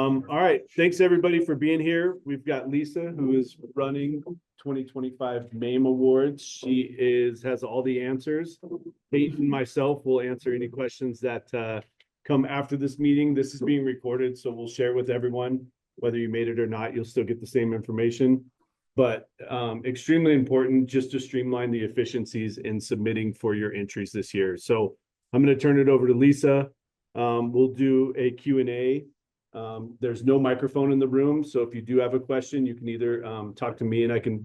All right. Thanks everybody for being here. We've got Lisa, who is running 2025 MAME Awards. She has all the answers. Peyton and myself will answer any questions that come after this meeting. This is being recorded, so we'll share with everyone. Whether you made it or not, you'll still get the same information. But extremely important just to streamline the efficiencies in submitting for your entries this year. So I'm going to turn it over to Lisa. We'll do a Q&A. There's no microphone in the room, so if you do have a question, you can either talk to me and I can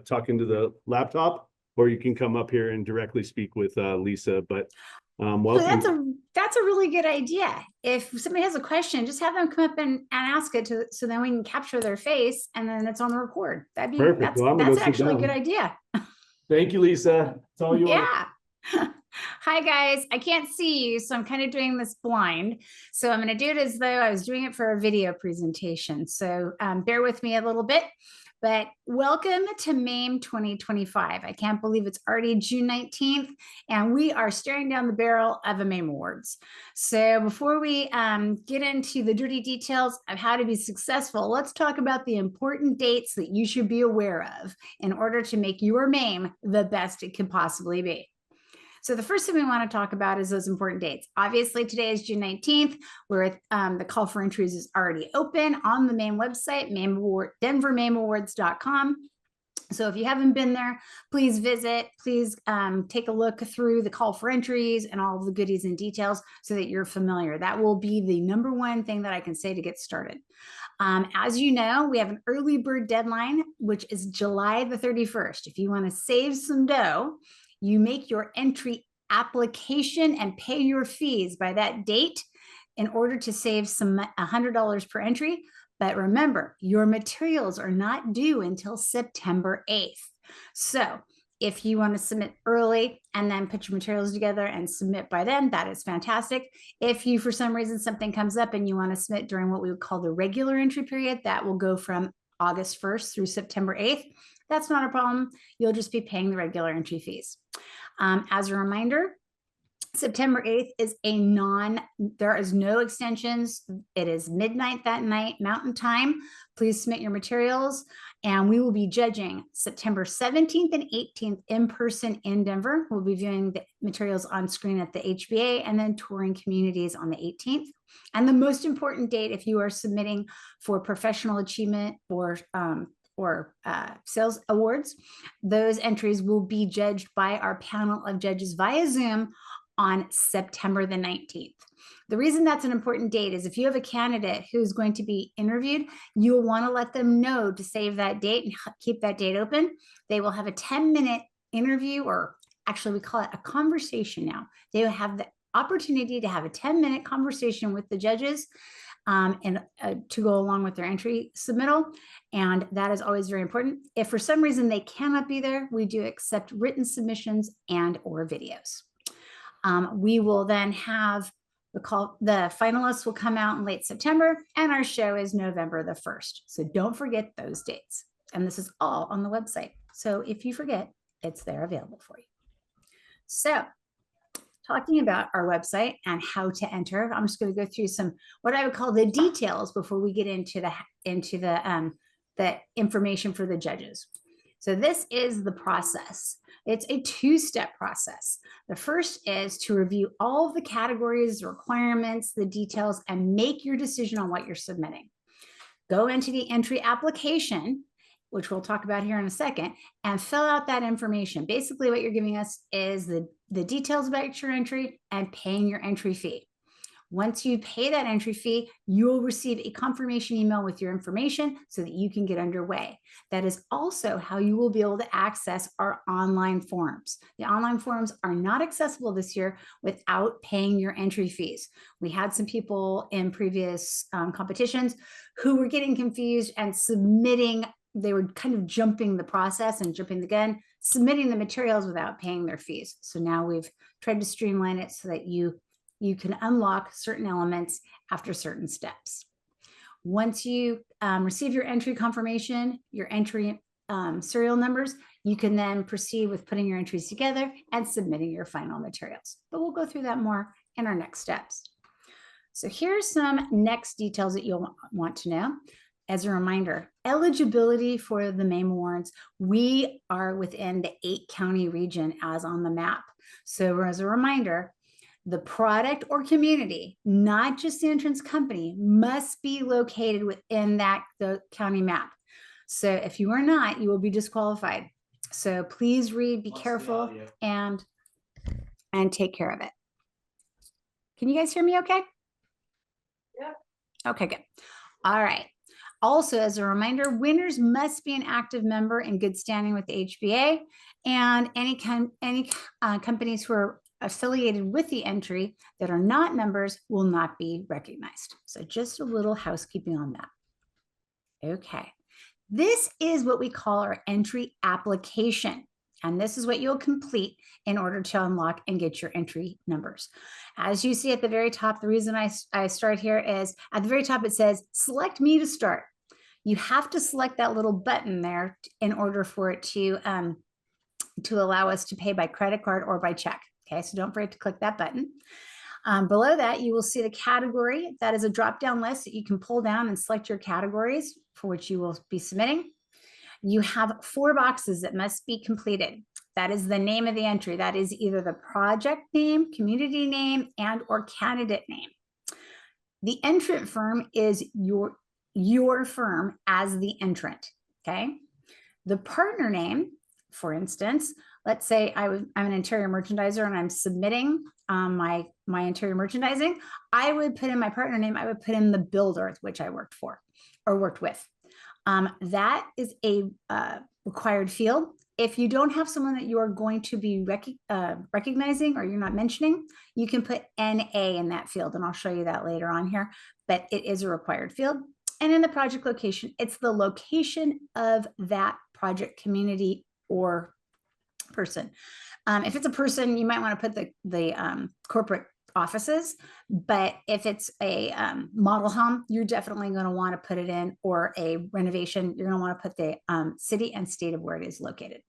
talk into the laptop, or you can come up here and directly speak with Lisa. But welcome. So that's a really good idea. If somebody has a question, just have them come up and ask it so then we can capture their face and then it's on the record. That'd be perfect. That's actually a good idea. Thank you, Lisa. It's all yours. Yeah. Hi guys, I can't see you, so I'm kind of doing this blind. So I'm going to do it as though I was doing it for a video presentation. So bear with me a little bit, but welcome to MAME 2025. I can't believe it's already June 19th and we are staring down the barrel of a MAME Awards. So before we get into the dirty details of how to be successful, let's talk about the important dates that you should be aware of in order to make your MAME the best it could possibly be. So the first thing we want to talk about is those important dates. Obviously, today is June 19th, where the call for entries is already open on the MAME website, DenverMAMEAwards.com. So if you haven't been there, please visit. Please take a look through the call for entries and all of the goodies and details so that you're familiar. That will be the number one thing that I can say to get started. As you know, we have an early bird deadline, which is July the 31st. If you want to save some dough, you make your entry application and pay your fees by that date in order to save some $100 per entry. But remember, your materials are not due until September 8th. So if you want to submit early and then put your materials together and submit by then, that is fantastic. If you, for some reason, something comes up and you want to submit during what we would call the regular entry period, that will go from August 1st through September 8th. That's not a problem. You'll just be paying the regular entry fees. As a reminder, September 8th is there is no extensions. It is midnight that night, Mountain Time. Please submit your materials and we will be judging September 17th and 18th in person in Denver. We'll be viewing the materials on screen at the HBA and then touring communities on the 18th. And the most important date, if you are submitting for professional achievement or sales awards, those entries will be judged by our panel of judges via Zoom on September the 19th. The reason that's an important date is if you have a candidate who's going to be interviewed, you'll want to let them know to save that date and keep that date open. They will have a 10-minute interview, or actually we call it a conversation now. They will have the opportunity to have a 10-minute conversation with the judges to go along with their entry submittal. And that is always very important. If for some reason they cannot be there, we do accept written submissions and or videos. We will then have the finalists will come out in late September and our show is November the 1st. So don't forget those dates. And this is all on the website. So if you forget, it's there available for you. So talking about our website and how to enter, I'm just going to go through some what I would call the details before we get into the information for the judges. So this is the process. It's a two-step process. The first is to review all of the categories, the requirements, the details, and make your decision on what you're submitting. Go into the entry application, which we'll talk about here in a second, and fill out that information. Basically, what you're giving us is the details about your entry and paying your entry fee. Once you pay that entry fee, you will receive a confirmation email with your information so that you can get underway. That is also how you will be able to access our online forms. The online forms are not accessible this year without paying your entry fees. We had some people in previous competitions who were getting confused and submitting. They were kind of jumping the process and jumping the gun, submitting the materials without paying their fees. So now we've tried to streamline it so that you can unlock certain elements after certain steps. Once you receive your entry confirmation, your entry serial numbers, you can then proceed with putting your entries together and submitting your final materials. But we'll go through that more in our next steps. So here's some next details that you'll want to know. As a reminder, eligibility for the MAME Awards, we are within the 8-county region as on the map. So as a reminder, the product or community, not just the entrance company, must be located within the county map. So if you are not, you will be disqualified. So please read, be careful, and take care of it. Can you guys hear me okay? Yeah. Okay, good. All right. Also, as a reminder, winners must be an active member in good standing with the HBA, and any companies who are affiliated with the entry that are not members will not be recognized. So just a little housekeeping on that. Okay. This is what we call our entry application. And this is what you'll complete in order to unlock and get your entry numbers. As you see at the very top, the reason I start here is at the very top, it says, select me to start. You have to select that little button there in order for it to allow us to pay by credit card or by check. Okay, so don't forget to click that button. Below that, you will see the category. That is a drop-down list that you can pull down and select your categories for which you will be submitting. You have 4 boxes that must be completed. That is the name of the entry. That is either the project name, community name, and or candidate name. The entrant firm is your firm as the entrant, okay? The partner name, for instance, let's say I'm an interior merchandiser and I'm submitting my interior merchandising. I would put in my partner name, I would put in the builder, which I worked for or worked with. That is a required field. If you don't have someone that you are going to be recognizing or you're not mentioning, you can put NA in that field, and I'll show you that later on here, but it is a required field. And in the project location, it's the location of that project community or person. If it's a person, you might want to put the corporate offices, but if it's a model home, you're definitely going to want to put it in, or a renovation, you're going to want to put the city and state of where it is located.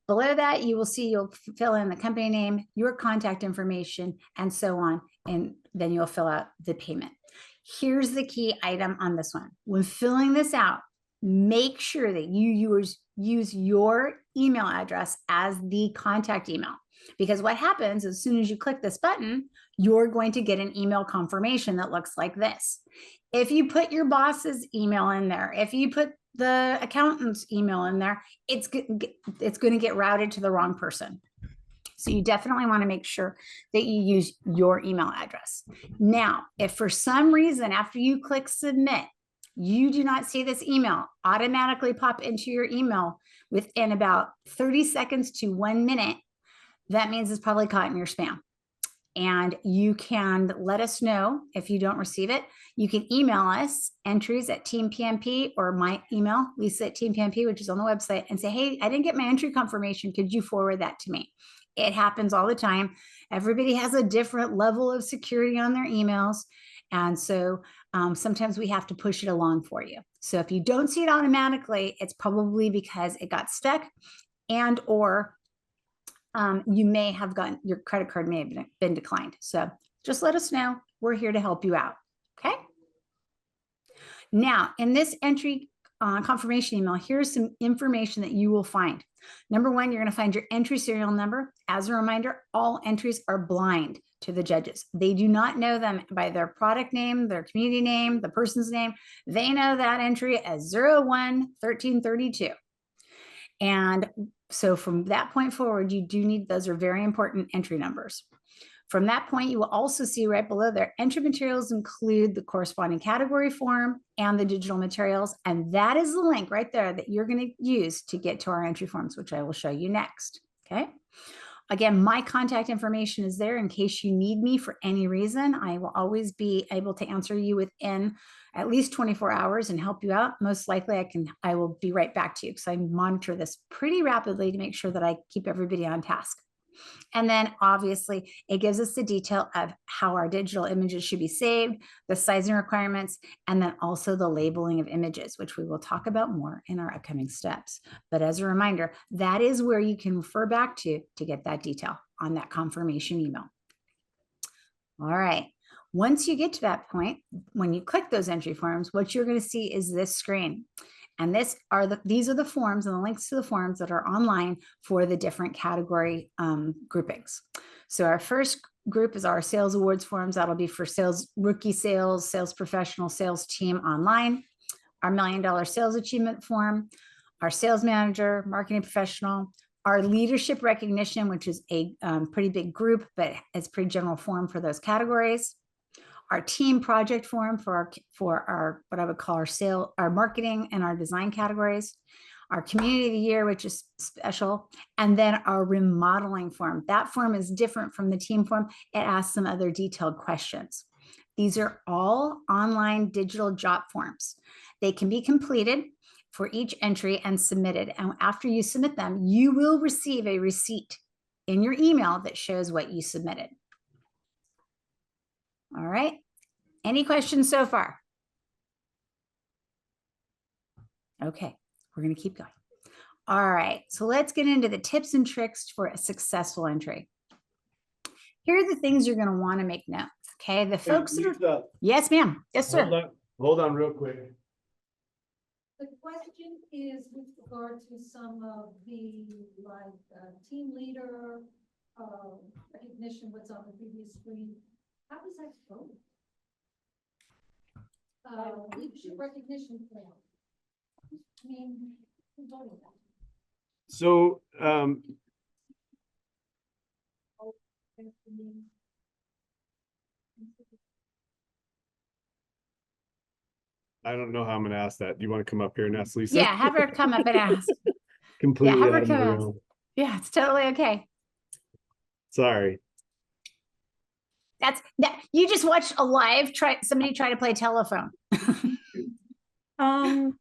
Below that, you will see you'll fill in the company name, your contact information, and so on, and then you'll fill out the payment. Here's the key item on this one. When filling this out, make sure that you use your email address as the contact email. Because what happens as soon as you click this button, you're going to get an email confirmation that looks like this. If you put your boss's email in there, if you put the accountant's email in there, it's going to get routed to the wrong person. So you definitely want to make sure that you use your email address. Now, if for some reason after you click submit, you do not see this email automatically pop into your email within about 30 seconds to 1 minute, that means it's probably caught in your spam. And you can let us know if you don't receive it. You can email us entries@teampmp, or my email, Lisa@teampmp, which is on the website, and say, hey, I didn't get my entry confirmation. Could you forward that to me? It happens all the time. Everybody has a different level of security on their emails. And so sometimes we have to push it along for you. So if you don't see it automatically, it's probably because it got stuck, and or you may have gotten, your credit card may have been declined. So just let us know. We're here to help you out. Okay. Now, in this entry confirmation email, here's some information that you will find. Number 1, you're going to find your entry serial number. As a reminder, all entries are blind to the judges. They do not know them by their product name, their community name, the person's name. They know that entry as 01-1332. And so from that point forward, you do need, those are very important entry numbers. From that point, you will also see right below there, entry materials include the corresponding category form and the digital materials. And that is the link right there that you're going to use to get to our entry forms, which I will show you next. Okay. Again, my contact information is there in case you need me for any reason. I will always be able to answer you within at least 24 hours and help you out. Most likely I will be right back to you, because I monitor this pretty rapidly to make sure that I keep everybody on task. And then obviously it gives us the detail of how our digital images should be saved, the sizing requirements, and then also the labeling of images, which we will talk about more in our upcoming steps. But as a reminder, that is where you can refer back to get that detail on that confirmation email. All right. Once you get to that point, when you click those entry forms, what you're going to see is this screen. And these are the forms and the links to the forms that are online for the different category groupings. So our first group is our sales awards forms. That'll be for sales, rookie sales, sales professional, sales team online. Our $1 million sales achievement form, our sales manager, marketing professional, our leadership recognition, which is a pretty big group, but it's pretty general form for those categories. Our team project form for our what I would call our marketing and our design categories, our community of the year, which is special, and then our remodeling form. That form is different from the team form. It asks some other detailed questions. These are all online digital job forms. They can be completed for each entry and submitted. And after you submit them, you will receive a receipt in your email that shows what you submitted. All right. Any questions so far? Okay, we're going to keep going. All right, so let's get into the tips and tricks for a successful entry. Here are the things you're going to want to make notes. Okay, the folks that are, yes, ma'am. Yes, sir. Hold on real quick. The question is with regard to some of the team leader recognition, what's on the previous screen. How does that go? Leadership recognition form. I mean, who's voting that? So, I don't know how I'm going to ask that. Do you want to come up here and ask Lisa? Yeah, have her come up and ask. Completely. Yeah, have her out of my come ask. realm. Yeah, it's totally okay. Sorry. That's that. You just watched a live somebody try to play telephone. Hi.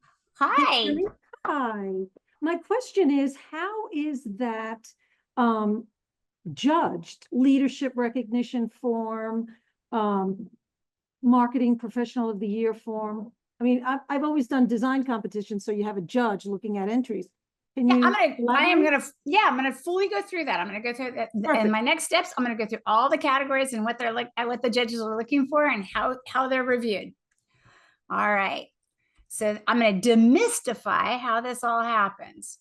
Hi. My question is, how is that judged? Leadership recognition form, marketing professional of the year form. I mean, I've always done design competitions, so you have a judge looking at entries. Can you? I'm gonna fully go through that. I'm gonna go through that. And my next steps, I'm gonna go through all the categories and what they're like, what the judges are looking for, and how they're reviewed. All right. So I'm going to demystify how this all happens.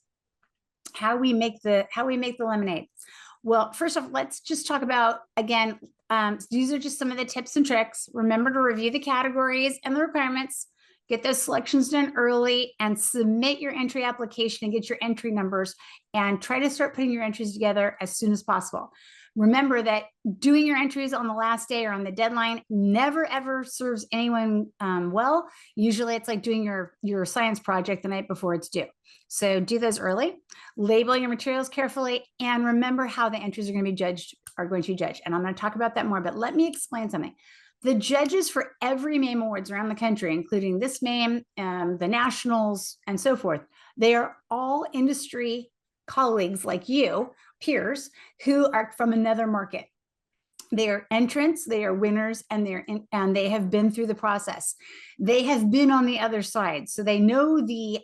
How we make the lemonade. Well, first off, let's just talk about, again, these are just some of the tips and tricks. Remember to review the categories and the requirements, get those selections done early, and submit your entry application and get your entry numbers, and try to start putting your entries together as soon as possible. Remember that doing your entries on the last day or on the deadline never ever serves anyone well. Usually it's like doing your science project the night before it's due. So do those early, label your materials carefully, and remember how the entries are going to be judged. And I'm going to talk about that more, but let me explain something. The judges for every MAME Awards around the country, including this MAME, the nationals, and so forth, they are all industry colleagues like you, peers, who are from another market. They are entrants, they are winners, and they have been through the process. They have been on the other side, so they know the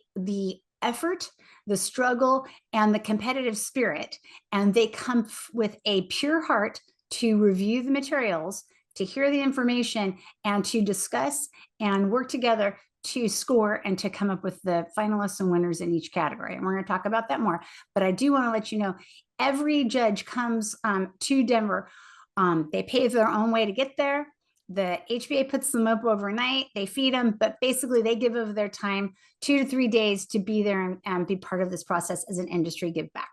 effort, the struggle, and the competitive spirit, and they come with a pure heart to review the materials, to hear the information, and to discuss and work together to score and to come up with the finalists and winners in each category. And we're going to talk about that more. But I do want to let you know, every judge comes to Denver. They pay their own way to get there. The HBA puts them up overnight. They feed them, but basically they give of their time 2 to 3 days to be there and be part of this process as an industry give back.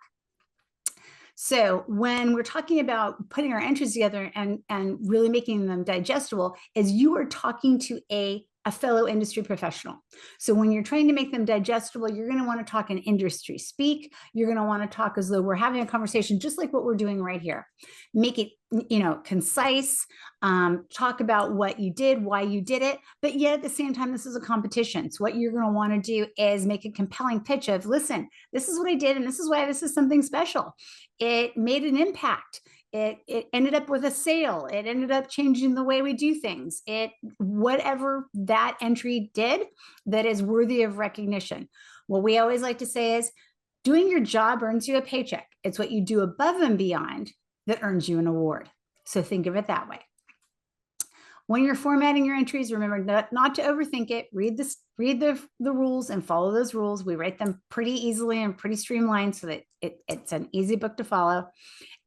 So when we're talking about putting our entries together and really making them digestible, is you are talking to a fellow industry professional. So when you're trying to make them digestible, you're going to want to talk in industry speak. You're going to want to talk as though we're having a conversation, just like what we're doing right here. Make it, concise, talk about what you did, why you did it, but yet at the same time, this is a competition. So what you're going to want to do is make a compelling pitch of, listen, this is what I did, and this is why this is something special. It made an impact. It ended up with a sale. It ended up changing the way we do things. Whatever that entry did that is worthy of recognition. What we always like to say is, doing your job earns you a paycheck. It's what you do above and beyond that earns you an award. So think of it that way. When you're formatting your entries, remember not to overthink it. Read the rules and follow those rules. We write them pretty easily and pretty streamlined so that it's an easy book to follow.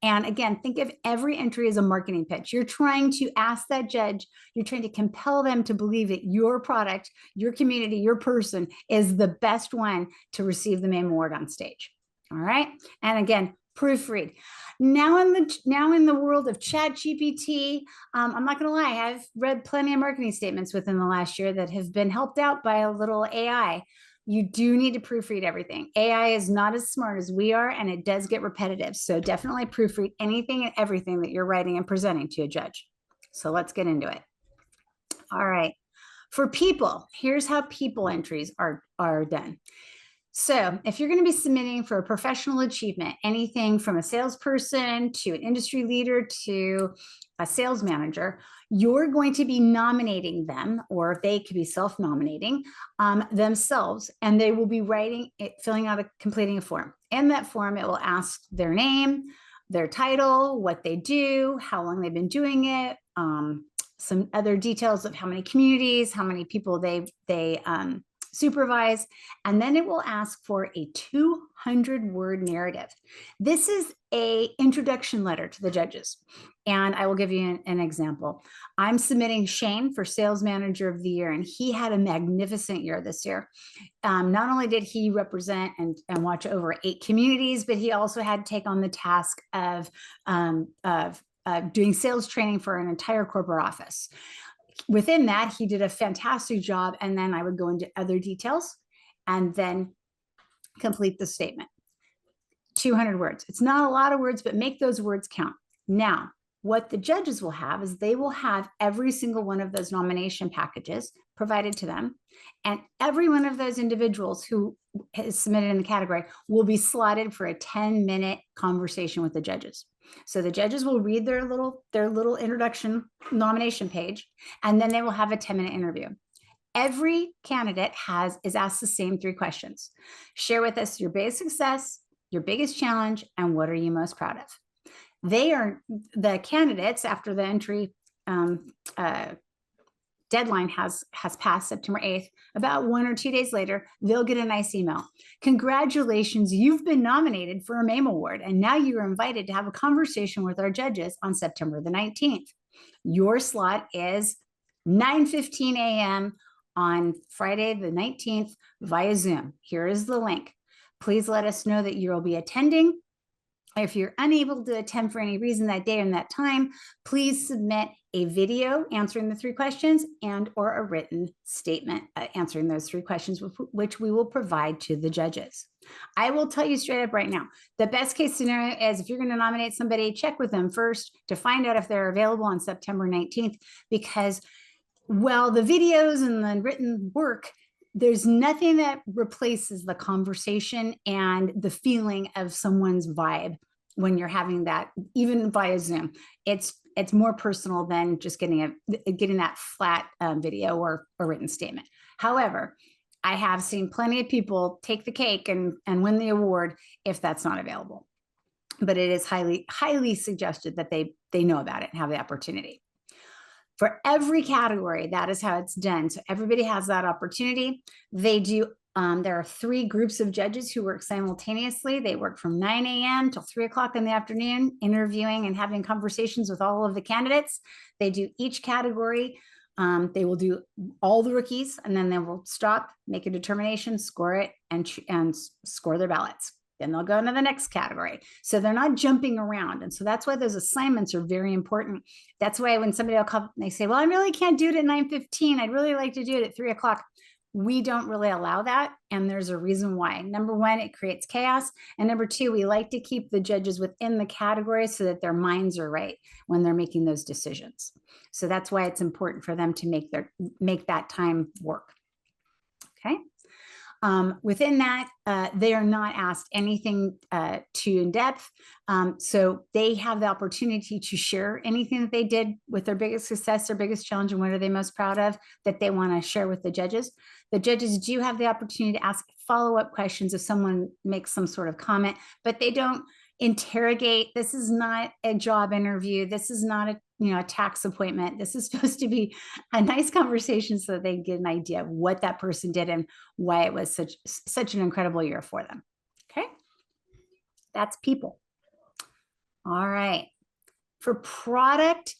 And again, think of every entry as a marketing pitch. You're trying to ask that judge, you're trying to compel them to believe that your product, your community, your person is the best one to receive the MAME award on stage. All right. And again, proofread. Now in the world of ChatGPT, I'm not going to lie, I've read plenty of marketing statements within the last year that have been helped out by a little AI. You do need to proofread everything. AI is not as smart as we are, and it does get repetitive. So definitely proofread anything and everything that you're writing and presenting to a judge. So let's get into it. All right. For people, here's how people entries are done. So if you're going to be submitting for a professional achievement, anything from a salesperson to an industry leader to a sales manager, you're going to be nominating them, or they could be self-nominating themselves, and they will be completing a form. In that form, it will ask their name, their title, what they do, how long they've been doing it, some other details of how many communities, how many people they supervise, and then it will ask for a 200-word narrative. This is an introduction letter to the judges, and I will give you an example. I'm submitting Shane for Sales Manager of the Year, and he had a magnificent year this year. Not only did he represent and watch over 8 communities, but he also had to take on the task of doing sales training for an entire corporate office. Within that, he did a fantastic job. And then I would go into other details and then complete the statement. 200 words. It's not a lot of words, but make those words count. Now, what the judges will have is they will have every single one of those nomination packages provided to them. And every one of those individuals who is submitted in the category will be slotted for a 10-minute conversation with the judges. So the judges will read their little introduction nomination page, and then they will have a 10-minute interview. Every candidate is asked the same 3 questions. Share with us your biggest success, your biggest challenge, and what are you most proud of? The candidates, after the entry deadline has passed September 8th, about 1 or 2 days later, they'll get a nice email. Congratulations, you've been nominated for a MAME award, and now you're invited to have a conversation with our judges on September the 19th. Your slot is 9:15 a.m. on Friday the 19th via Zoom. Here is the link. Please let us know that you'll be attending. If you're unable to attend for any reason that day and that time, please submit a video answering the 3 questions or a written statement answering those 3 questions, which we will provide to the judges. I will tell you straight up right now, the best case scenario is if you're going to nominate somebody, check with them first to find out if they're available on September 19th, because while the videos and the written work, there's nothing that replaces the conversation and the feeling of someone's vibe when you're having that, even via Zoom. It's more personal than just getting that flat video or a written statement. However, I have seen plenty of people take the cake and win the award if that's not available. But it is highly, highly suggested that they know about it and have the opportunity. For every category, that is how it's done. So everybody has that opportunity. They do. There are 3 groups of judges who work simultaneously. They work from 9 a.m. till 3 o'clock in the afternoon, interviewing and having conversations with all of the candidates. They do each category. They will do all the rookies, and then they will stop, make a determination, score it, and score their ballots. Then they'll go into the next category. So they're not jumping around. And so that's why those assignments are very important. That's why when somebody will come, they say, well, I really can't do it at 9:15. I'd really like to do it at 3 o'clock. We don't really allow that. And there's a reason why. Number 1, it creates chaos. And number 2, we like to keep the judges within the category so that their minds are right when they're making those decisions. So that's why it's important for them to make that time work. Okay. Within that, they are not asked anything too in depth. So they have the opportunity to share anything that they did with their biggest success, their biggest challenge, and what are they most proud of that they want to share with the judges. The judges do have the opportunity to ask follow-up questions if someone makes some sort of comment, but they don't interrogate. This is not a job interview. This is not a tax appointment. This is supposed to be a nice conversation so that they get an idea of what that person did and why it was such an incredible year for them. Okay. That's people. All right. For product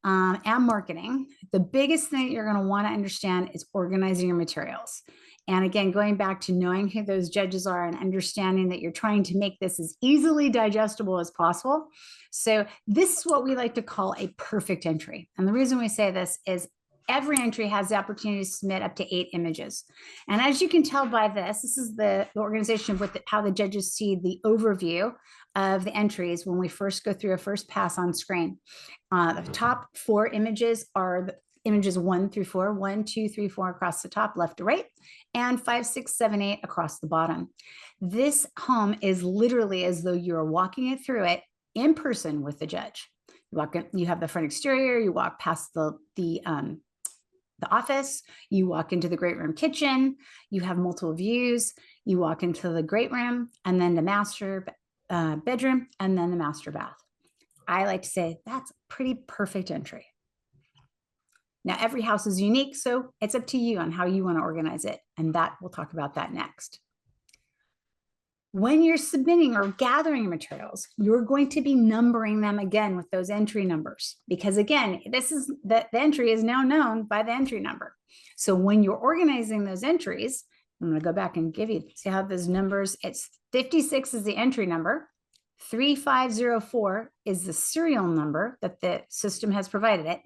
and marketing, the biggest thing you're going to want to understand is organizing your materials. And again, going back to knowing who those judges are and understanding that you're trying to make this as easily digestible as possible. So this is what we like to call a perfect entry. And the reason we say this is every entry has the opportunity to submit up to 8 images. And as you can tell by this is the organization with how the judges see the overview of the entries when we first go through a first pass on screen. The top 4 images are the images 1 through 4, 1, 2, 3, 4 across the top, left to right, and 5, 6, 7, 8 across the bottom. This home is literally as though you're walking it through it in person with the judge. You walk in, you have the front exterior, you walk past the office, you walk into the great room kitchen, you have multiple views, you walk into the great room, and then the master bedroom, and then the master bath. I like to say that's a pretty perfect entry. Now, every house is unique, so it's up to you on how you want to organize it, and that we'll talk about that next. When you're submitting or gathering your materials, you're going to be numbering them again with those entry numbers, because again, the entry is now known by the entry number. So when you're organizing those entries, I'm going to go back and see how those numbers, it's 56 is the entry number, 3504 is the serial number that the system has provided it,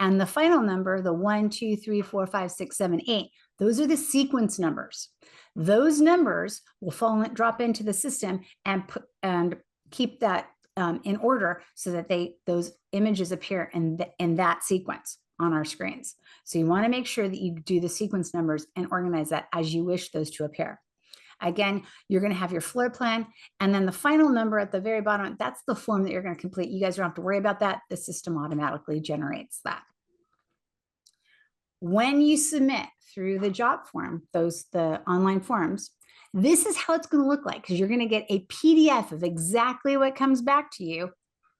and the final number, the 1, 2, 3, 4, 5, 6, 7, 8, those are the sequence numbers. Those numbers will drop into the system and keep that in order so that those images appear in that sequence on our screens. So you want to make sure that you do the sequence numbers and organize that as you wish those to appear. Again, you're going to have your floor plan, and then the final number at the very bottom, that's the form that you're going to complete. You guys don't have to worry about that. The system automatically generates that. When you submit through the job form, the online forms, this is how it's going to look like, because you're going to get a PDF of exactly what comes back to you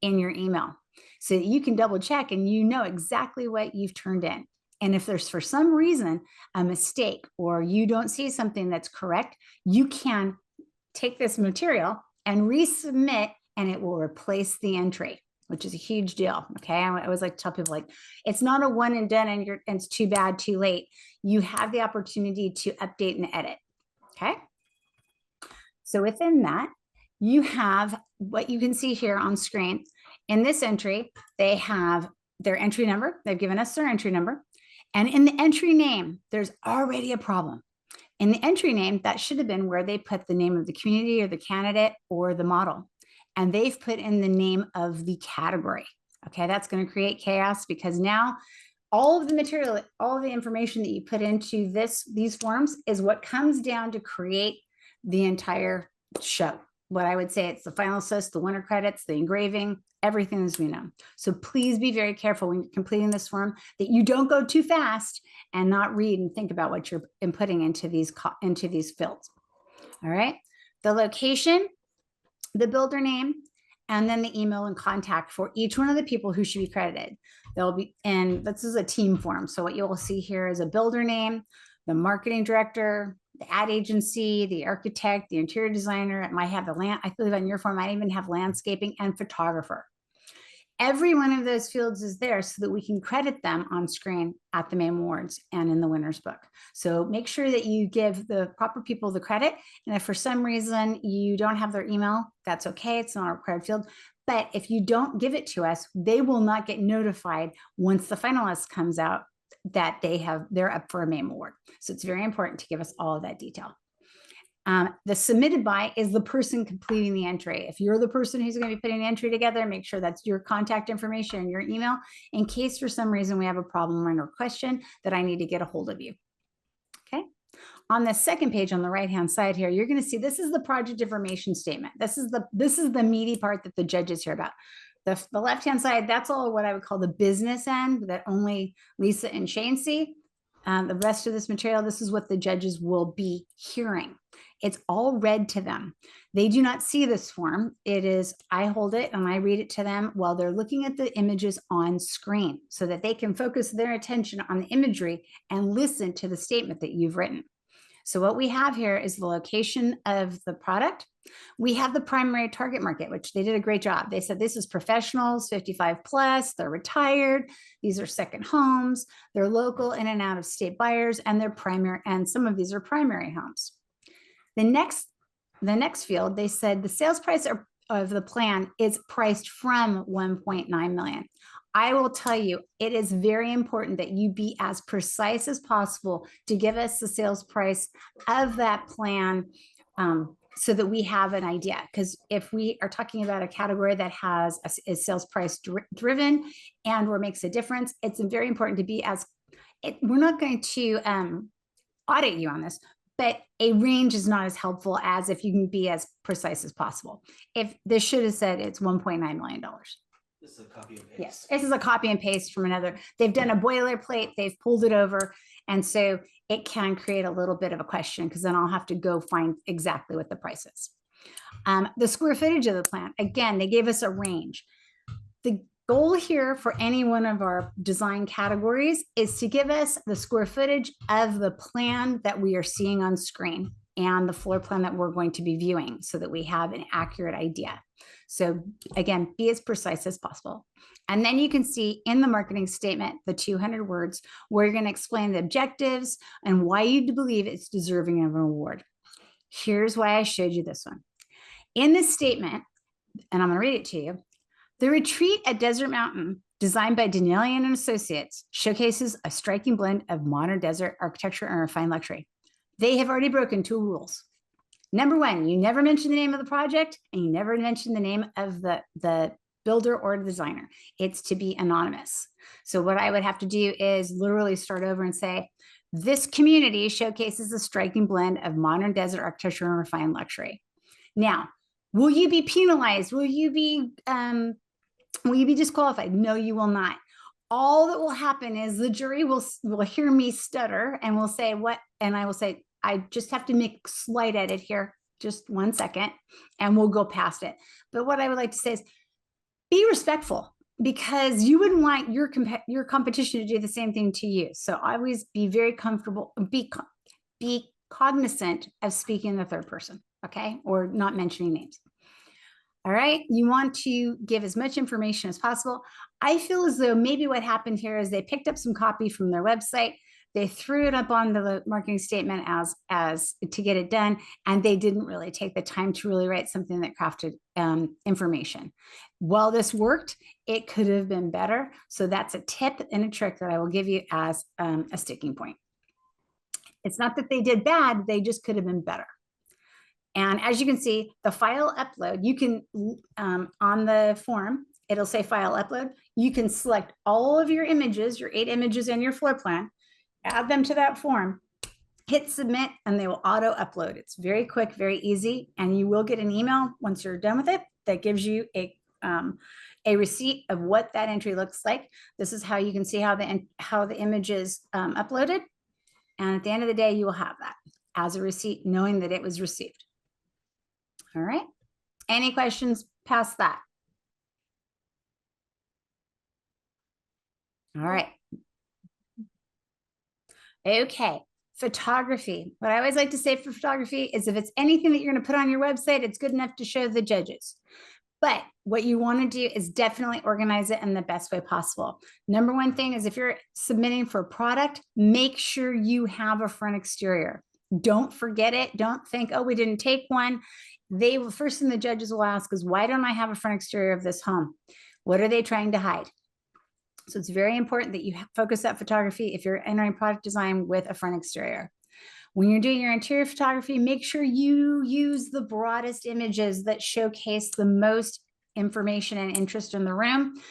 in your email, so that you can double check and you know exactly what you've turned in. And if there's for some reason a mistake or you don't see something that's correct, you can take this material and resubmit, and it will replace the entry, which is a huge deal. Okay. I always like to tell people, like, it's not a one and done and it's too bad, too late. You have the opportunity to update and edit. Okay. So within that, you have what you can see here on screen. In this entry, they have their entry number. They've given us their entry number. And in the entry name, there's already a problem. In the entry name, that should have been where they put the name of the community or the candidate or the model. And they've put in the name of the category. Okay, that's going to create chaos, because now all of the material, all of the information that you put into these forms is what comes down to create the entire show. What I would say, it's the final assist, the winner credits, the engraving, everything as we know. So please be very careful when you're completing this form that you don't go too fast and not read and think about what you're inputting into these fields. All right, the location, the builder name, and then the email and contact for each one of the people who should be credited. They'll be, and this is a team form. So what you'll see here is a builder name, the marketing director, the ad agency, the architect, the interior designer. It might have I believe on your form, I even have landscaping and photographer. Every one of those fields is there so that we can credit them on screen at the MAME Awards and in the winner's book. So make sure that you give the proper people the credit. And if for some reason you don't have their email, that's okay. It's not a required field. But if you don't give it to us, they will not get notified once the finalist comes out that they're up for a MAME Award. So it's very important to give us all of that detail. The submitted by is the person completing the entry. If you're the person who's going to be putting the entry together, make sure that's your contact information and your email, in case for some reason we have a problem or a question that I need to get a hold of you. Okay. On the second page on the right-hand side here, you're going to see this is the project information statement. This is the meaty part that the judges hear about. The left-hand side, that's all what I would call the business end that only Lisa and Shane see. the rest of this material, this is what the judges will be hearing. It's all read to them. They do not see this form. It is, I hold it and I read it to them while they're looking at the images on screen so that they can focus their attention on the imagery and listen to the statement that you've written. So what we have here is the location of the product. We have the primary target market, which they did a great job. They said this is professionals, 55 plus, they're retired. These are second homes. They're local in and out of state buyers, and they're primary, and some of these are primary homes. The next field, they said the sales price of the plan is priced from 1.9 million. I will tell you, it is very important that you be as precise as possible to give us the sales price of that plan so that we have an idea. Because if we are talking about a category that has a sales price driven and or makes a difference, it's very important to be as, we're not going to audit you on this, but a range is not as helpful as if you can be as precise as possible. If this should have said it's $1.9 million. This is a copy and paste. Yes, this is a copy and paste from another. They've done a boilerplate, they've pulled it over. And so it can create a little bit of a question because then I'll have to go find exactly what the price is. The square footage of the plant, again, they gave us a range. The goal here for any one of our design categories is to give us the square footage of the plan that we are seeing on screen and the floor plan that we're going to be viewing so that we have an accurate idea. So again, be as precise as possible. And then you can see in the marketing statement, the 200 words, where you're going to explain the objectives and why you believe it's deserving of an award. Here's why I showed you this one. In this statement, and I'm going to read it to you, the retreat at Desert Mountain, designed by Danielian and Associates, showcases a striking blend of modern desert architecture and refined luxury. They have already broken 2 rules. Number 1, you never mention the name of the project and you never mention the name of the builder or the designer. It's to be anonymous. So what I would have to do is literally start over and say, this community showcases a striking blend of modern desert architecture and refined luxury. Now, will you be penalized? Will you be disqualified? No, you will not. All that will happen is the jury will hear me stutter and will say what, and I will say, I just have to make a slight edit here, just 1 second, and we'll go past it. But what I would like to say is be respectful because you wouldn't want your competition to do the same thing to you. So always be very comfortable, be cognizant of speaking in the third person, okay? Or not mentioning names. All right, you want to give as much information as possible. I feel as though maybe what happened here is they picked up some copy from their website, they threw it up on the marketing statement as to get it done, and they didn't really take the time to really write something that crafted information. While this worked, it could have been better. So that's a tip and a trick that I will give you as a sticking point. It's not that they did bad, they just could have been better. And as you can see, the file upload, you can, on the form, it'll say file upload. You can select all of your images, your 8 images and your floor plan, add them to that form, hit submit, and they will auto upload. It's very quick, very easy. And you will get an email once you're done with it that gives you a receipt of what that entry looks like. This is how you can see how the image is uploaded. And at the end of the day, you will have that as a receipt, knowing that it was received. All right. Any questions past that? All right. Okay. Photography. What I always like to say for photography is if it's anything that you're going to put on your website, it's good enough to show the judges. But what you want to do is definitely organize it in the best way possible. Number 1 thing is if you're submitting for a product, make sure you have a front exterior. Don't forget it. Don't think, oh, we didn't take one. First thing the judges will ask is, why don't I have a front exterior of this home? What are they trying to hide? So it's very important that you focus that photography if you're entering product design with a front exterior. When you're doing your interior photography, make sure you use the broadest images that showcase the most information and interest in the room.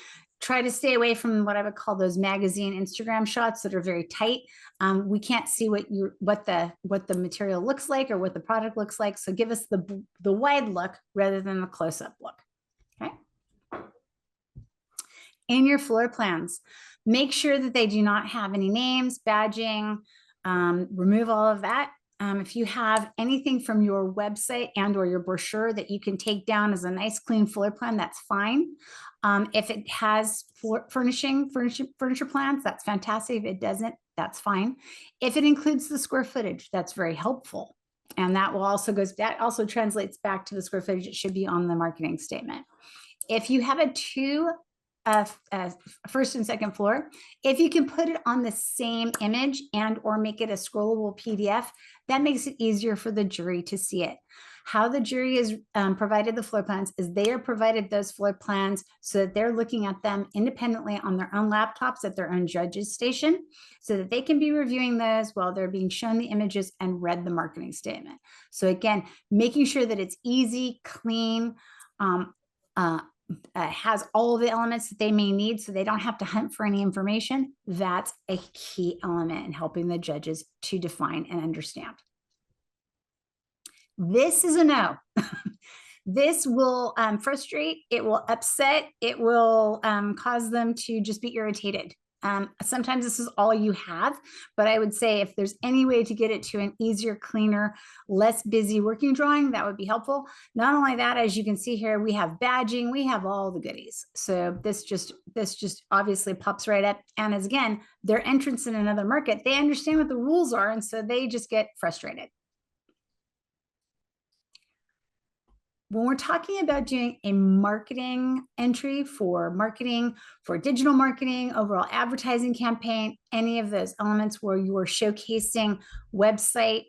Try to stay away from what I would call those magazine Instagram shots that are very tight. We can't see what the material looks like or what the product looks like. So give us the wide look rather than the close-up look. Okay. in your floor plans, make sure that they do not have any names, badging, remove all of that. If you have anything from your website and or your brochure that you can take down as a nice clean floor plan, that's fine. If it has furniture plans, that's fantastic. If it doesn't, that's fine. If it includes the square footage, that's very helpful. And that also translates back to the square footage. It should be on the marketing statement. If you have a first and second floor, if you can put it on the same image and or make it a scrollable PDF, that makes it easier for the jury to see it. How the jury is provided the floor plans is they are provided those floor plans so that they're looking at them independently on their own laptops at their own judge's station, so that they can be reviewing those while they're being shown the images and read the marketing statement. So again, making sure that it's easy, clean, has all of the elements that they may need so they don't have to hunt for any information. That's a key element in helping the judges to define and understand. This is a no. This will frustrate, it will upset, it will cause them to just be irritated. Sometimes this is all you have, but I would say if there's any way to get it to an easier, cleaner, less busy working drawing, that would be helpful. Not only that, as you can see here, we have badging, we have all the goodies. So this just obviously pops right up. And as again, their entrance in another market, they understand what the rules are. And so they just get frustrated. When we're talking about doing a marketing entry for digital marketing, overall advertising campaign, any of those elements where you are showcasing website,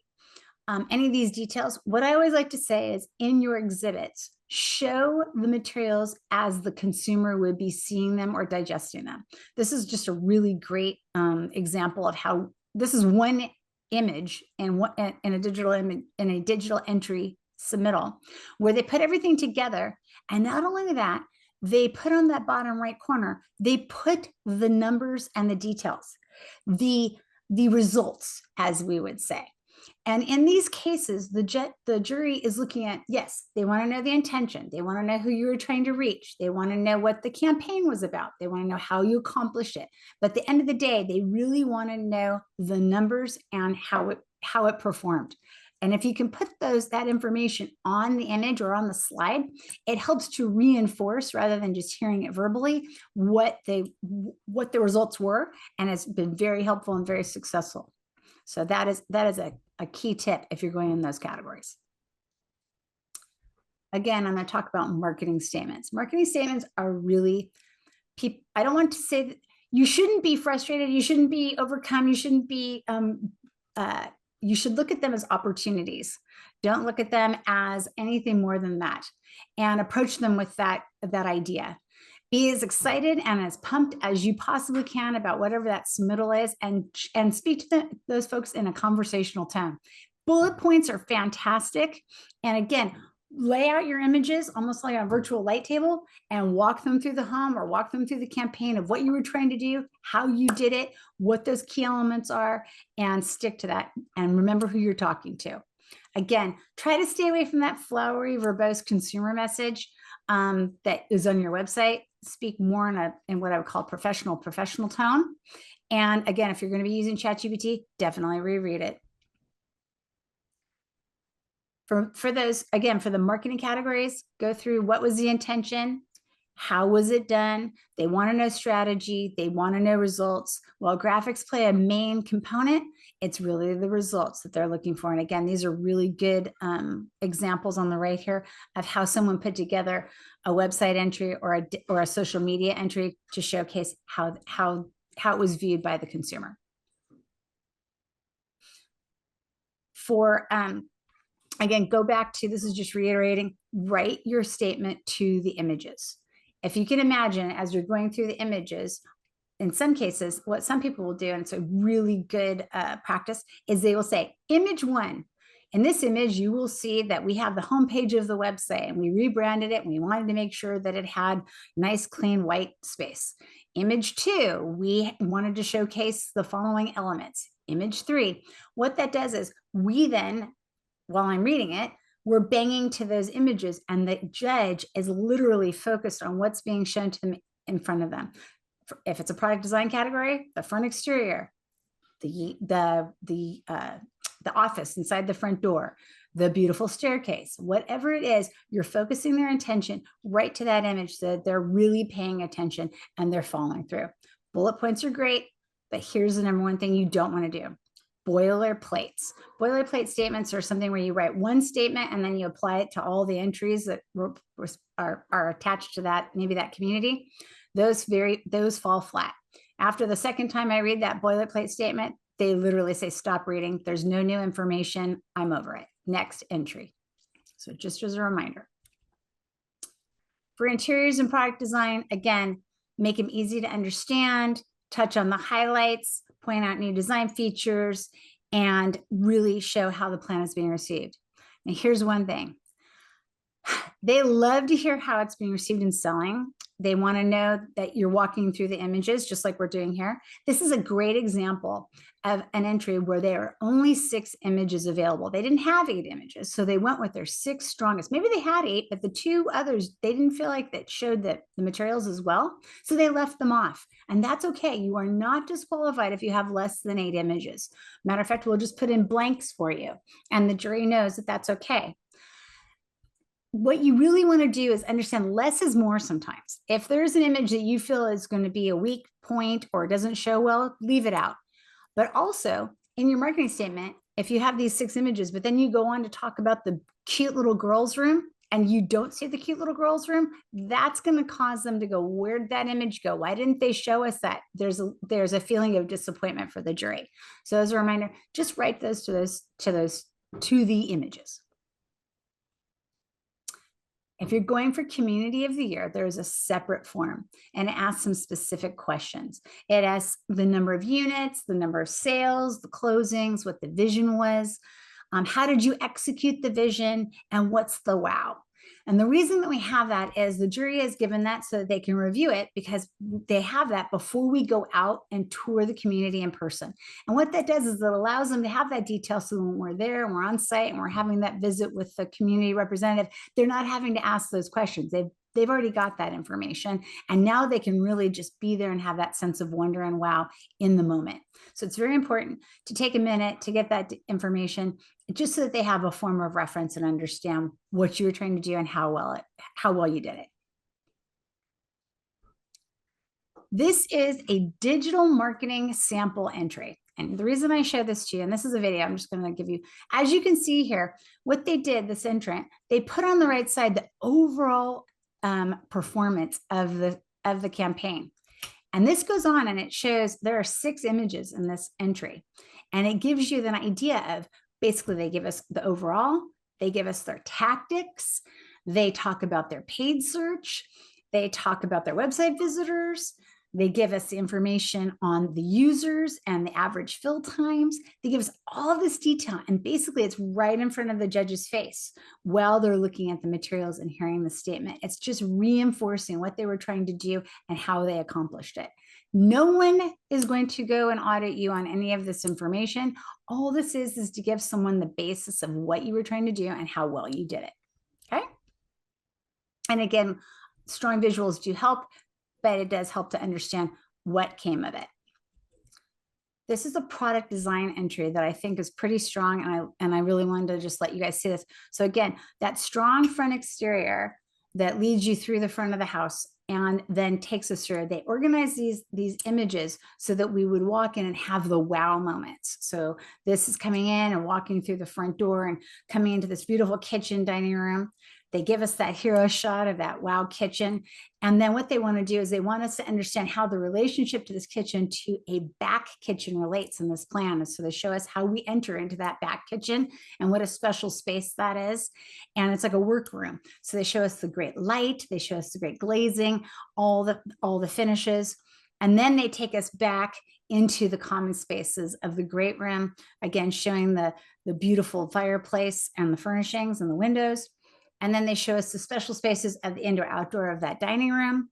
any of these details, what I always like to say is in your exhibits, show the materials as the consumer would be seeing them or digesting them. This is just a really great example of how this is one image in a digital entry submittal where they put everything together. And not only that, they put on that bottom right corner, they put the numbers and the details, the results, as we would say. And in these cases, the jury is looking at, yes, they want to know the intention. They want to know who you were trying to reach. They want to know what the campaign was about. They want to know how you accomplished it. But at the end of the day, they really want to know the numbers and how it performed. And if you can put that information on the image or on the slide, it helps to reinforce rather than just hearing it verbally what the results were. And it's been very helpful and very successful. So that is a key tip if you're going in those categories. Again, I'm going to talk about marketing statements. Marketing statements are really, I don't want to say that you shouldn't be frustrated. You shouldn't be overcome. You shouldn't be, you should look at them as opportunities. Don't look at them as anything more than that, and approach them with that idea. Be as excited and as pumped as you possibly can about whatever that submittal is, and speak to those folks in a conversational tone. Bullet points are fantastic. And again, lay out your images almost like a virtual light table and walk them through the home or walk them through the campaign of what you were trying to do, how you did it, what those key elements are, and stick to that. And remember who you're talking to. Again, try to stay away from that flowery, verbose consumer message that is on your website. Speak more in what I would call professional tone. And again, if you're going to be using ChatGPT, definitely reread it. For those, again, for the marketing categories, go through what was the intention, how was it done? They want to know strategy, they want to know results. While graphics play a main component, it's really the results that they're looking for. And again, these are really good examples on the right here of how someone put together a website entry or a social media entry to showcase how it was viewed by the consumer. Again, go back to, this is just reiterating, write your statement to the images. If you can imagine, as you're going through the images, in some cases, what some people will do, and it's a really good practice, is they will say, image 1. In this image, you will see that we have the homepage of the website and we rebranded it. And we wanted to make sure that it had nice, clean, white space. Image 2, we wanted to showcase the following elements. Image 3, what that does is we then, while I'm reading it, we're banging to those images and the judge is literally focused on what's being shown to them in front of them. If it's a product design category, the front exterior, the office inside the front door, the beautiful staircase, whatever it is, you're focusing their attention right to that image so that they're really paying attention and they're following through. Bullet points are great, but here's the number one thing you don't want to do. Boilerplates. Boilerplate statements are something where you write one statement and then you apply it to all the entries that are attached to that, maybe that community. Those fall flat. After the second time I read that boilerplate statement, they literally say, stop reading. There's no new information. I'm over it. Next entry. So just as a reminder. For interiors and product design, again, make them easy to understand, touch on the highlights, point out new design features, and really show how the plan is being received. And here's one thing. They love to hear how it's being received in selling. They want to know that you're walking through the images, just like we're doing here. This is a great example of an entry where there are only 6 images available. They didn't have 8 images, so they went with their 6 strongest. Maybe they had 8, but the 2 others, they didn't feel like that showed the materials as well, so they left them off. And that's okay. You are not disqualified if you have less than 8 images. Matter of fact, we'll just put in blanks for you, and the jury knows that that's okay. What you really want to do is understand less is more sometimes. If there's an image that you feel is going to be a weak point or doesn't show well, leave it out. But also in your marketing statement, if you have these 6 images, but then you go on to talk about the cute little girls' room and you don't see the cute little girls' room, that's going to cause them to go, where'd that image go? Why didn't they show us that? There's a feeling of disappointment for the jury. So as a reminder, just write those to the images. If you're going for Community of the Year, there is a separate form and it asks some specific questions. It asks the number of units, the number of sales, the closings, what the vision was, how did you execute the vision, and what's the wow? And the reason that we have that is the jury is given that so that they can review it, because they have that before we go out and tour the community in person. And what that does is it allows them to have that detail so when we're there and we're on site and we're having that visit with the community representative, they're not having to ask those questions. They've already got that information, and now they can really just be there and have that sense of wonder and wow in the moment. So it's very important to take a minute to get that information, just so that they have a form of reference and understand what you were trying to do and how well you did it. This is a digital marketing sample entry. And the reason I show this to you, and this is a video, I'm just going to give you, as you can see here, what they did, this entrant, they put on the right side the overall performance of the campaign. And this goes on and it shows there are 6 images in this entry. And it gives you an idea of, basically they give us the overall, they give us their tactics, they talk about their paid search, they talk about their website visitors, they give us the information on the users and the average fill times. They give us all of this detail, and basically it's right in front of the judge's face while they're looking at the materials and hearing the statement. It's just reinforcing what they were trying to do and how they accomplished it. No one is going to go and audit you on any of this information. All this is to give someone the basis of what you were trying to do and how well you did it. Okay. And again, strong visuals do help, but it does help to understand what came of it. This is a product design entry that I think is pretty strong, and I really wanted to just let you guys see this. So again, that strong front exterior that leads you through the front of the house and then takes us through. They organize these images so that we would walk in and have the wow moments. So this is coming in and walking through the front door and coming into this beautiful kitchen dining room. They give us that hero shot of that wow kitchen. And then what they want to do is they want us to understand how the relationship to this kitchen to a back kitchen relates in this plan. And so they show us how we enter into that back kitchen and what a special space that is. And it's like a workroom. So they show us the great light, they show us the great glazing, all the finishes. And then they take us back into the common spaces of the great room, again, showing the beautiful fireplace and the furnishings and the windows. And then they show us the special spaces of the indoor outdoor of that dining room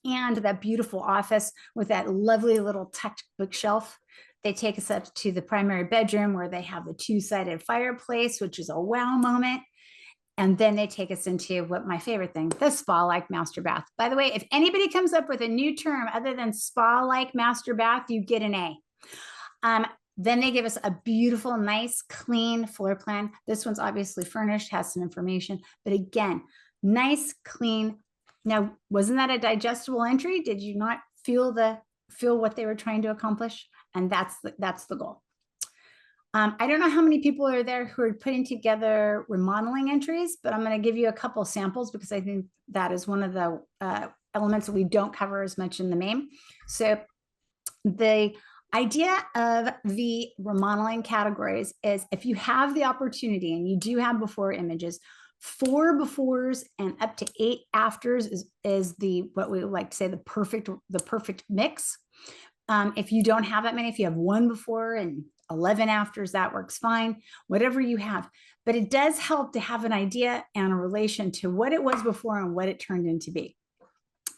and that beautiful office with that lovely little tucked bookshelf. They take us up to the primary bedroom where they have the 2-sided fireplace, which is a wow moment. And then they take us into what my favorite thing, the spa-like master bath. By the way, if anybody comes up with a new term other than spa-like master bath, you get an A. Then they give us a beautiful, nice, clean floor plan. This one's obviously furnished, has some information, but again, nice, clean. Now, wasn't that a digestible entry? Did you not feel what they were trying to accomplish? And that's the goal. I don't know how many people are there who are putting together remodeling entries, but I'm going to give you a couple samples because I think that is one of the elements that we don't cover as much in the MAME. So the idea of the remodeling categories is if you have the opportunity and you do have before images, 4 befores and up to 8 afters is what we like to say the perfect mix. If you don't have that many, if you have 1 before and 11 afters, that works fine, whatever you have. But it does help to have an idea and a relation to what it was before and what it turned into be.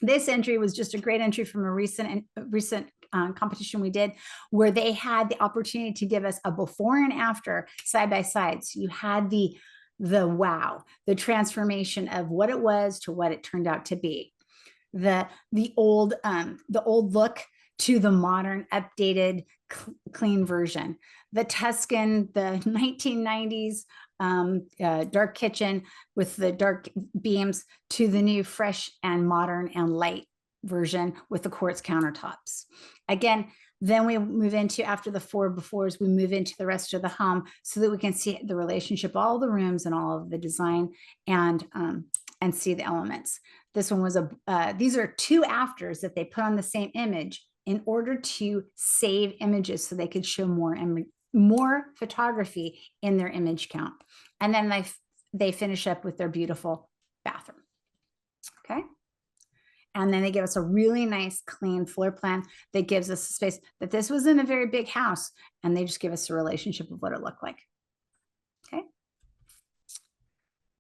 This entry was just a great entry from a recent competition we did where they had the opportunity to give us a before and after side by side. So you had the wow, the transformation of what it was to what it turned out to be. The old look to the modern, updated, clean version. The Tuscan, the 1990s dark kitchen with the dark beams to the new fresh and modern and light version with the quartz countertops. Again, then we move into, after the 4 befores, we move into the rest of the home so that we can see the relationship, all the rooms and all of the design and see the elements. This one was these are 2 afters that they put on the same image in order to save images so they could show more photography in their image count. And then they finish up with their beautiful bathroom. Okay. And then they give us a really nice clean floor plan that gives us a space that this was in a very big house, and they just give us a relationship of what it looked like. Okay.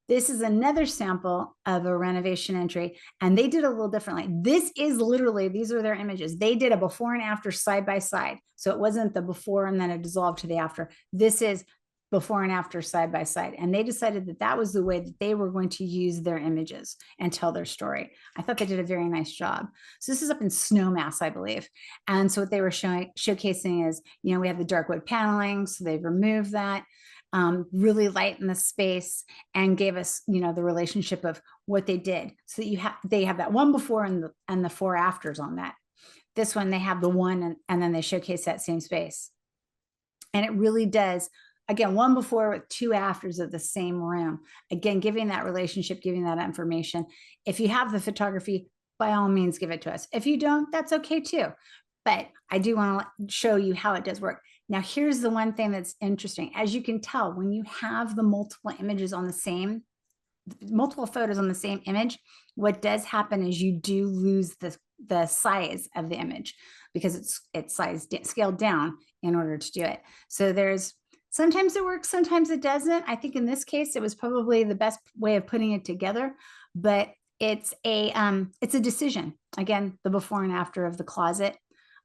This is another sample of a renovation entry, and they did a little differently. This is literally, these are their images. They did a before and after side by side. So it wasn't the before and then it dissolved to the after. This is before and after side by side. And they decided that that was the way that they were going to use their images and tell their story. I thought they did a very nice job. So this is up in Snowmass, I believe. And so what they were showcasing is, you know, we have the dark wood paneling. So they've removed that. Really light in the space and gave us, you know, the relationship of what they did. So that they have that one before and the 4 afters on that. This one, they have the one and then they showcase that same space. And it really does, again, 1 before with 2 afters of the same room. Again, giving that relationship, giving that information. If you have the photography, by all means, give it to us. If you don't, that's okay too. But I do want to show you how it does work. Now, here's the one thing that's interesting. As you can tell, when you have the multiple images on the same, multiple photos on the same image, what does happen is you do lose the size of the image because it's scaled down in order to do it. So sometimes it works, sometimes it doesn't. I think in this case, it was probably the best way of putting it together, but it's a decision. Again, the before and after of the closet.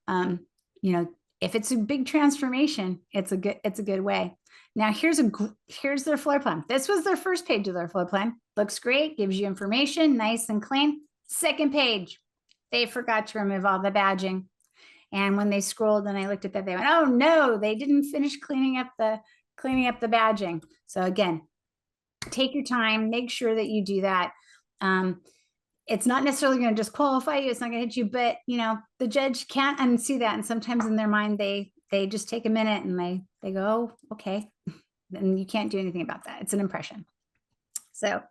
You know, if it's a big transformation, it's a good way. Now here's their floor plan. This was their first page of their floor plan. Looks great, gives you information, nice and clean. Second page, they forgot to remove all the badging. And when they scrolled and I looked at that, they went, oh no, they didn't finish cleaning up the badging. So again, take your time, make sure that you do that. It's not necessarily going to disqualify you. It's not going to hit you, but you know, the judge can't unsee that. And sometimes in their mind, they just take a minute and they go, oh, okay. And you can't do anything about that. It's an impression. So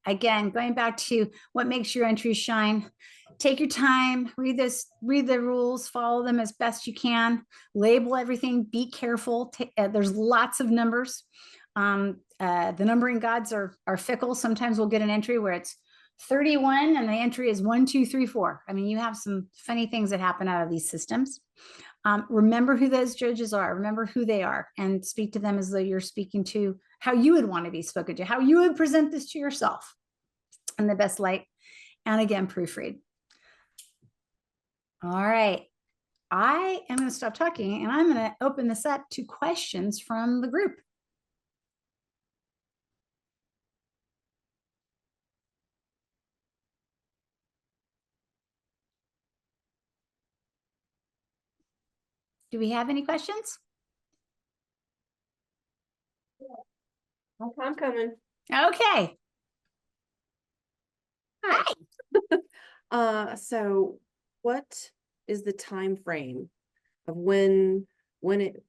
again, going back to what makes your entries shine, take your time, read the rules, follow them as best you can, label everything, be careful. There's lots of numbers. The numbering gods are fickle. Sometimes we'll get an entry where it's 31 and the entry is 1, 2, 3, 4. I mean, you have some funny things that happen out of these systems. Remember who those judges are, remember who they are, and speak to them as though you're speaking to how you would want to be spoken to, how you would present this to yourself in the best light. And again, proofread. All right. I am going to stop talking and I'm going to open this up to questions from the group. Do we have any questions? I'm coming. Okay. So what is the time frame of when it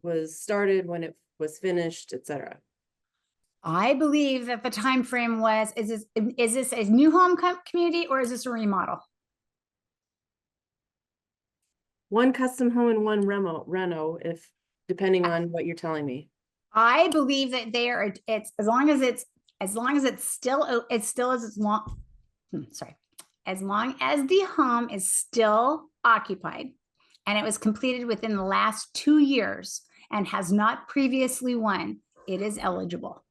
was started, when it was finished, etc.? I believe that the time frame was, is this a new home community or is this a remodel? One custom home and one reno, if depending on what you're telling me. I believe that they are, it's as long as it's still, it still is as long, sorry, as long as the home is still occupied and it was completed within the last 2 years and has not previously won, it is eligible.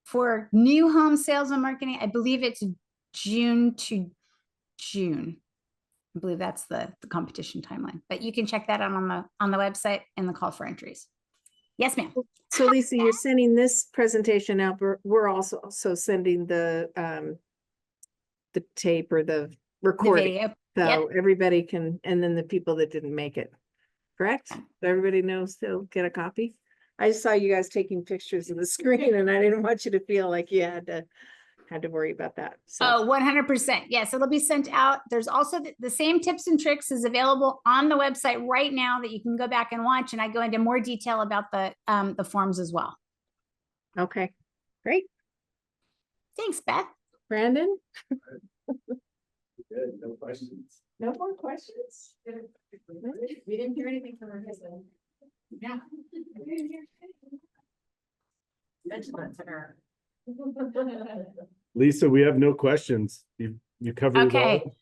For new home sales and marketing, I believe it's June to June. I believe that's the competition timeline, but you can check that out on the website and the call for entries. Yes, ma'am. So Lisa, you're sending this presentation out, but we're also sending the tape or the The recording. video. So Yep. everybody can, and then the people that didn't make it, correct? So everybody knows they'll get a copy. I just saw you guys taking pictures of the screen and I didn't want you to feel like you had to worry about that. So Oh, 100%. Yes, it'll be sent out. There's also the same tips and tricks is available on the website right now that you can go back and watch. And I go into more detail about the forms as well. okay, great. Thanks, Beth. Brandon? Good, no questions. No more questions? We didn't hear anything from her husband. Yeah. Mention that to her. Lisa, we have no questions. You covered it Okay. all.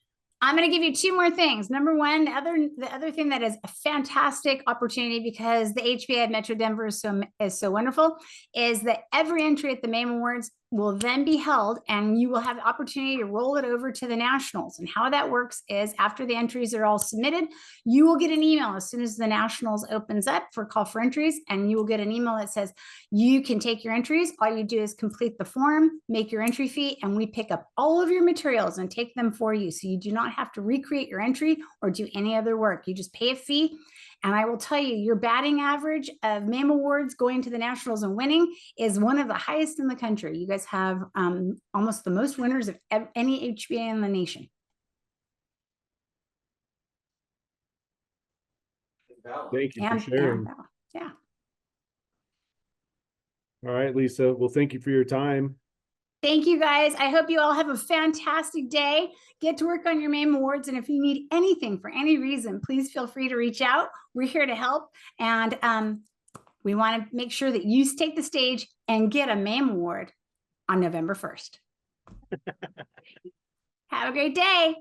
I'm going to give you 2 more things. Number one, the other thing that is a fantastic opportunity because the HBA at Metro Denver is so wonderful is that every entry at the MAME Awards will then be held and you will have the opportunity to roll it over to the nationals. And how that works is after the entries are all submitted, you will get an email as soon as the nationals opens up for call for entries, and you will get an email that says you can take your entries. All you do is complete the form, make your entry fee, and we pick up all of your materials and take them for you. So you do not have to recreate your entry or do any other work. You just pay a fee. And I will tell you, your batting average of MAME Awards going to the nationals and winning is one of the highest in the country. You guys have almost the most winners of any HBA in the nation. Thank you for And sharing. yeah. All right, Lisa. Well, thank you for your time. Thank you guys. I hope you all have a fantastic day. Get to work on your MAME Awards. And if you need anything for any reason, please feel free to reach out. We're here to help. And we want to make sure that you take the stage and get a MAME Award on November 1st. Have a great day.